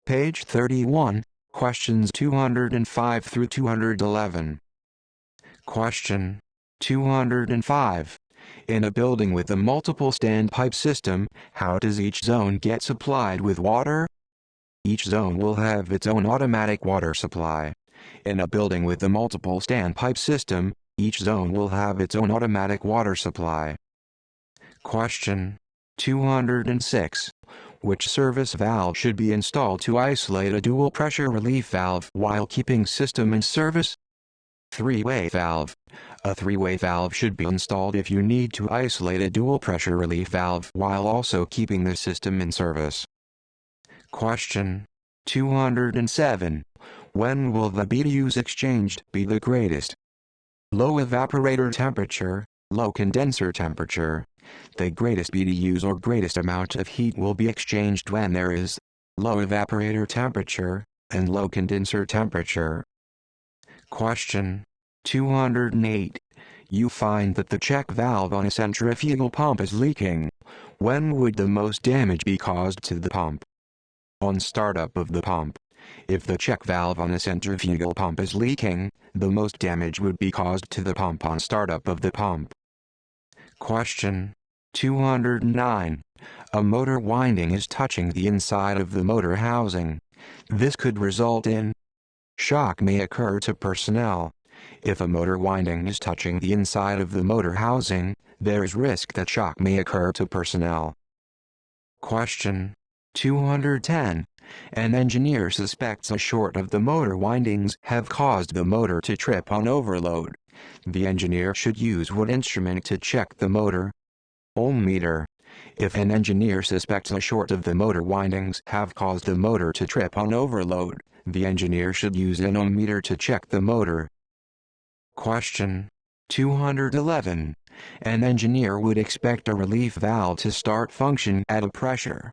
Page 31, questions 205 through 211. Question 205. In a building with a multiple standpipe system, how does each zone get supplied with water? Each zone will have its own automatic water supply. In a building with a multiple standpipe system, each zone will have its own automatic water supply. Question 206. Which service valve should be installed to isolate a dual pressure relief valve while keeping system in service? Three-way valve. A three-way valve should be installed if you need to isolate a dual pressure relief valve while also keeping the system in service. Question 207. When will the BTUs exchanged be the greatest? Low evaporator temperature, low condenser temperature. The greatest BTUs or greatest amount of heat will be exchanged when there is low evaporator temperature and low condenser temperature. Question 208. You find that the check valve on a centrifugal pump is leaking. When would the most damage be caused to the pump? On startup of the pump. If the check valve on a centrifugal pump is leaking, the most damage would be caused to the pump on startup of the pump. Question 209. A motor winding is touching the inside of the motor housing. This could result in shock may occur to personnel. If a motor winding is touching the inside of the motor housing, there is risk that shock may occur to personnel. Question 210. An engineer suspects a short of the motor windings have caused the motor to trip on overload. The engineer should use what instrument to check the motor? Ohm meter. If an engineer suspects a short of the motor windings have caused the motor to trip on overload, the engineer should use an ohm meter to check the motor. Question 211. An engineer would expect a relief valve to start function at a pressure.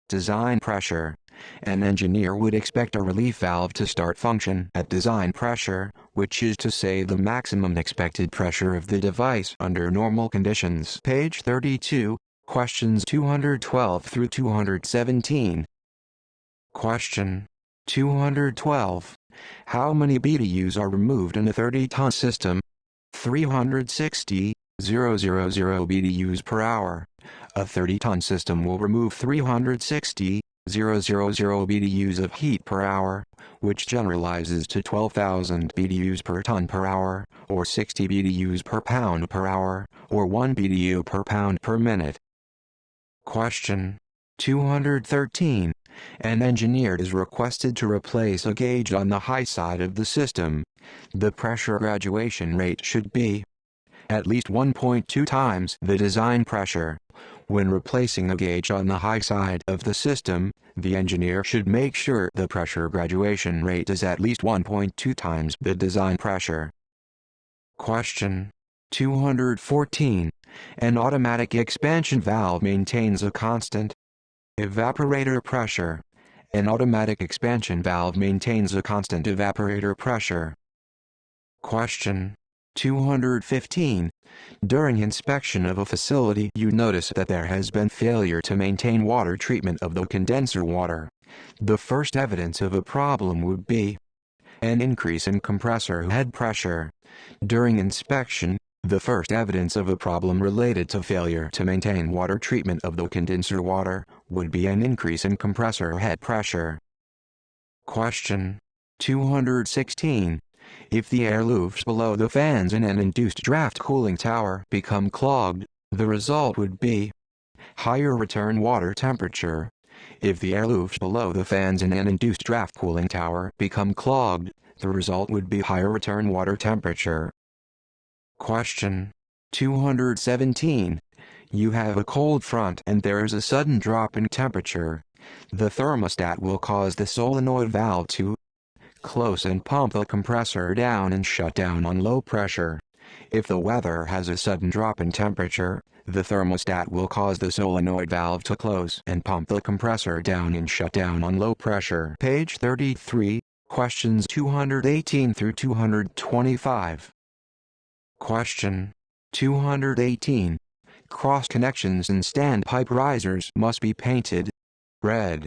Design pressure. An engineer would expect a relief valve to start function at design pressure, which is to say the maximum expected pressure of the device under normal conditions. Page 32, questions 212 through 217. Question 212. How many BTUs are removed in a 30-ton system? 360,000 BTUs per hour. A 30-ton system will remove 360,000 BTUs of heat per hour, which generalizes to 12,000 BTUs per ton per hour, or 60 BTUs per pound per hour, or 1 BTU per pound per minute. Question 213. An engineer is requested to replace a gauge on the high side of the system. The pressure graduation rate should be at least 1.2 times the design pressure. When replacing a gauge on the high side of the system, the engineer should make sure the pressure graduation rate is at least 1.2 times the design pressure. Question 214. An automatic expansion valve maintains a constant evaporator pressure. An automatic expansion valve maintains a constant evaporator pressure. Question 215. During inspection of a facility, you notice that there has been failure to maintain water treatment of the condenser water. The first evidence of a problem would be an increase in compressor head pressure. During inspection, the first evidence of a problem related to failure to maintain water treatment of the condenser water would be an increase in compressor head pressure. Question 216. If the air loops below the fans in an induced draft cooling tower become clogged, the result would be higher return water temperature. If the air loops below the fans in an induced draft cooling tower become clogged, the result would be higher return water temperature. Question 217. You have a cold front and there is a sudden drop in temperature. The thermostat will cause the solenoid valve to close and pump the compressor down and shut down on low pressure. If the weather has a sudden drop in temperature, the thermostat will cause the solenoid valve to close and pump the compressor down and shut down on low pressure. Page 33, questions 218 through 225. Question 218. Cross connections in standpipe risers must be painted red.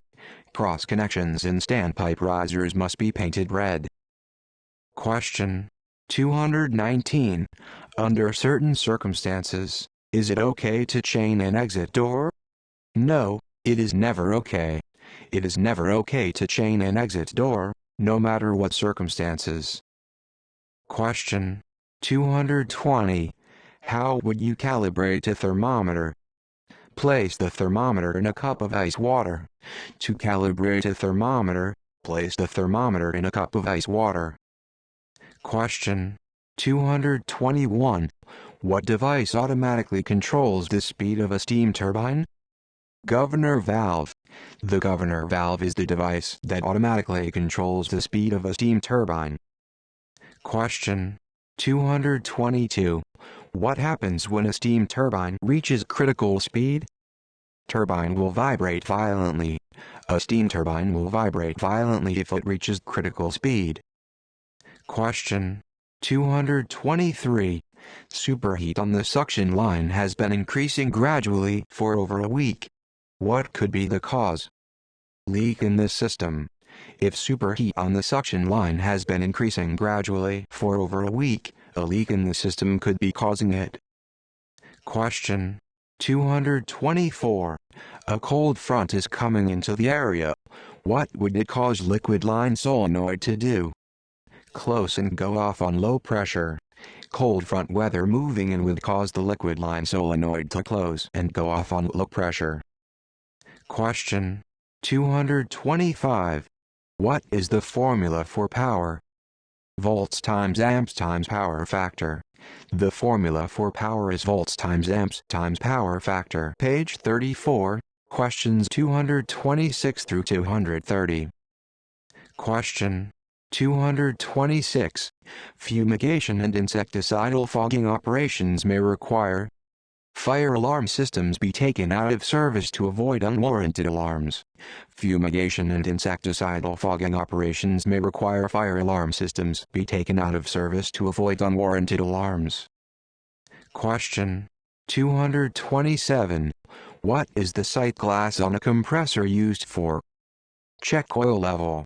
Cross connections in standpipe risers must be painted red. Question 219. Under certain circumstances, is it okay to chain an exit door? No, it is never okay. It is never okay to chain an exit door, no matter what circumstances. Question 220. How would you calibrate a thermometer? Place the thermometer in a cup of ice water. To calibrate a thermometer, place the thermometer in a cup of ice water. Question 221. What device automatically controls the speed of a steam turbine? Governor valve. The governor valve is the device that automatically controls the speed of a steam turbine. Question 222. What happens when a steam turbine reaches critical speed? Turbine will vibrate violently. A steam turbine will vibrate violently if it reaches critical speed. Question 223. Superheat on the suction line has been increasing gradually for over a week. What could be the cause? Leak in this system. If superheat on the suction line has been increasing gradually for over a week, a leak in the system could be causing it. Question 224. A cold front is coming into the area. What would it cause liquid line solenoid to do? Close and go off on low pressure. Cold front weather moving in would cause the liquid line solenoid to close and go off on low pressure. Question 225. What is the formula for power? Volts times amps times power factor. The formula for power is volts times amps times power factor. Page 34, questions 226 through 230. Question 226. Fumigation and insecticidal fogging operations may require fire alarm systems be taken out of service to avoid unwarranted alarms. Fumigation and insecticidal fogging operations may require fire alarm systems be taken out of service to avoid unwarranted alarms. Question 227. What is the sight glass on a compressor used for? Check oil level.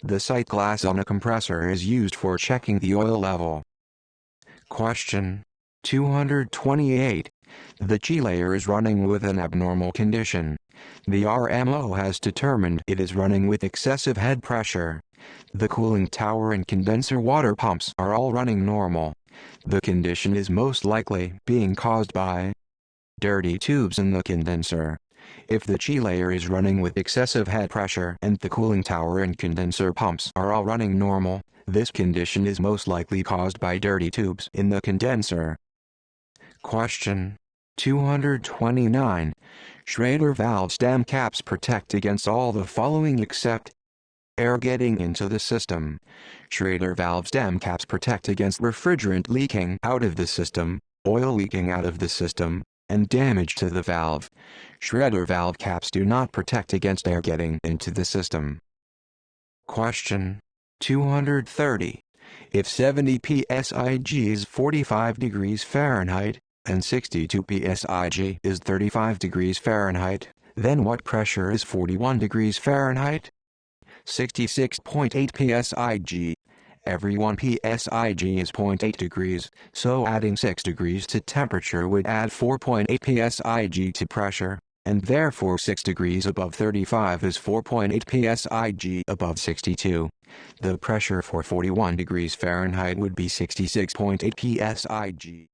The sight glass on a compressor is used for checking the oil level. Question 228. The chiller is running with an abnormal condition. The RMO has determined it is running with excessive head pressure. The cooling tower and condenser water pumps are all running normal. The condition is most likely being caused by dirty tubes in the condenser. If the chiller is running with excessive head pressure and the cooling tower and condenser pumps are all running normal, this condition is most likely caused by dirty tubes in the condenser. Question 229. Schrader valve stem caps protect against all the following except air getting into the system. Schrader valve stem caps protect against refrigerant leaking out of the system, oil leaking out of the system, and damage to the valve. Schrader valve caps do not protect against air getting into the system. Question 230. If 70 psig is 45 degrees Fahrenheit, and 62 psig is 35 degrees Fahrenheit, then what pressure is 41 degrees Fahrenheit? 66.8 psig. Every 1 psig is 0.8 degrees, so adding 6 degrees to temperature would add 4.8 psig to pressure, and therefore 6 degrees above 35 is 4.8 psig above 62. The pressure for 41 degrees Fahrenheit would be 66.8 psig.